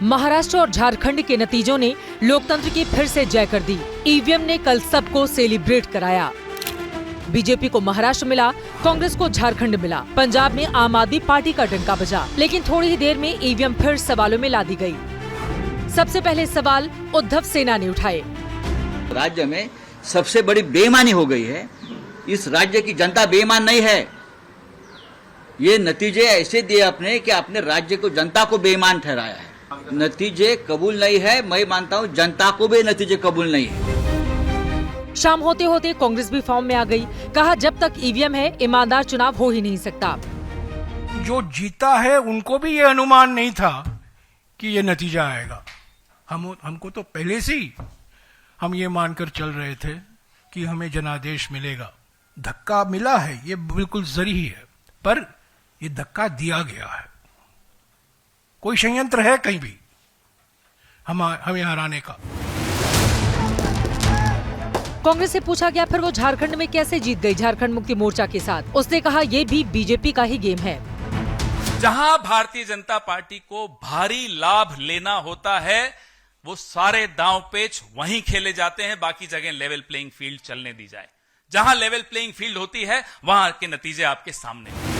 महाराष्ट्र और झारखंड के नतीजों ने लोकतंत्र की फिर से जय कर दी। ईवीएम ने कल सबको सेलिब्रेट कराया। बीजेपी को महाराष्ट्र मिला, कांग्रेस को झारखंड मिला। पंजाब में आम आदमी पार्टी का डंका बजा, लेकिन थोड़ी ही देर में ईवीएम फिर सवालों में ला दी गई। सबसे पहले सवाल उद्धव सेना ने उठाए। राज्य में सबसे बड़ी बेईमानी हो गई है। इस राज्य की जनता बेईमान नहीं है। ये नतीजे ऐसे दिए आपने कि आपने राज्य को, जनता को बेईमान ठहराया है। नतीजे कबूल नहीं है। मैं मानता हूँ जनता को भी नतीजे कबूल नहीं है। शाम होते होते कांग्रेस भी फॉर्म में आ गई। कहा जब तक ईवीएम है ईमानदार चुनाव हो ही नहीं सकता। जो जीता है उनको भी ये अनुमान नहीं था कि ये नतीजा आएगा। हमको तो पहले से ही हम ये मानकर चल रहे थे कि हमें जनादेश मिलेगा। धक्का मिला है ये बिल्कुल जरूरी है, पर ये धक्का दिया गया है। कोई षड्यंत्र है कहीं भी हमें हराने का। कांग्रेस से पूछा गया फिर वो झारखंड में कैसे जीत गई झारखंड मुक्ति मोर्चा के साथ। उसने कहा ये भी बीजेपी का ही गेम है। जहां भारतीय जनता पार्टी को भारी लाभ लेना होता है वो सारे दांव पेच वहीं खेले जाते हैं। बाकी जगह लेवल प्लेइंग फील्ड चलने दी जाए। जहां लेवल प्लेइंग फील्ड होती है वहां के नतीजे आपके सामने हैं।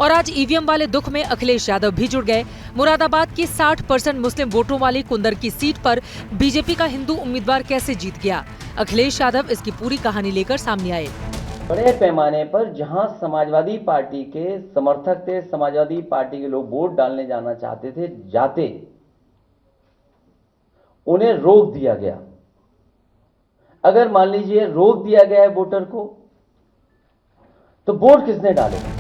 और आज ईवीएम वाले दुख में अखिलेश यादव भी जुड़ गए। मुरादाबाद की 60% मुस्लिम वोटों वाली कुंदर की सीट पर बीजेपी का हिंदू उम्मीदवार कैसे जीत गया, अखिलेश यादव इसकी पूरी कहानी लेकर सामने आए। बड़े पैमाने पर जहां समाजवादी पार्टी के समर्थक थे, समाजवादी पार्टी के लोग वोट डालने जाना चाहते थे, जाते उन्हें रोक दिया गया। अगर मान लीजिए रोक दिया गया है वोटर को, तो वोट किसने डालेगा?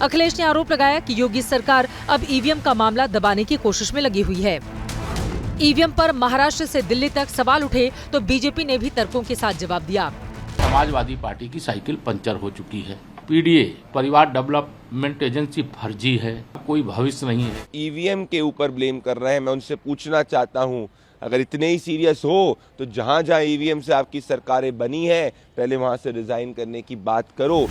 अखिलेश ने आरोप लगाया कि योगी सरकार अब ईवीएम का मामला दबाने की कोशिश में लगी हुई है। ईवीएम पर महाराष्ट्र से दिल्ली तक सवाल उठे तो बीजेपी ने भी तर्कों के साथ जवाब दिया। समाजवादी पार्टी की साइकिल पंचर हो चुकी है। पीडीए परिवार डेवलपमेंट एजेंसी फर्जी है, कोई भविष्य नहीं है। ईवीएम के ऊपर ब्लेम कर रहे हैं। मैं उनसे पूछना चाहता हूं, अगर इतने ही सीरियस हो तो जहां जहां ईवीएम से आपकी सरकारें बनी है, पहले वहां से रिजाइन करने की बात करो।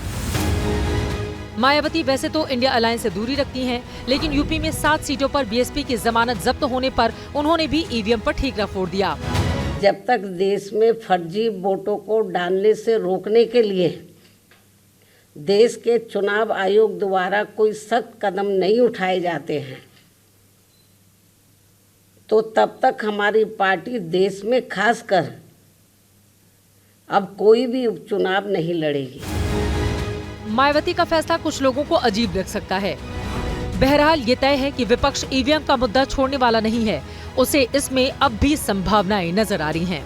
मायावती वैसे तो इंडिया अलायंस से दूरी रखती हैं, लेकिन यूपी में 7 सीटों पर बीएसपी की जमानत जब्त होने पर उन्होंने भी ईवीएम पर ठीकरा फोड़ दिया। जब तक देश में फर्जी वोटों को डालने से रोकने के लिए देश के चुनाव आयोग द्वारा कोई सख्त कदम नहीं उठाए जाते हैं, तो तब तक हमारी पार्टी देश में खासकर अब कोई भी उपचुनाव नहीं लड़ेगी। मायावती का फैसला कुछ लोगों को अजीब लग सकता है। बहरहाल ये तय है कि विपक्ष ईवीएम का मुद्दा छोड़ने वाला नहीं है। उसे इसमें अब भी संभावनाएं नजर आ रही हैं।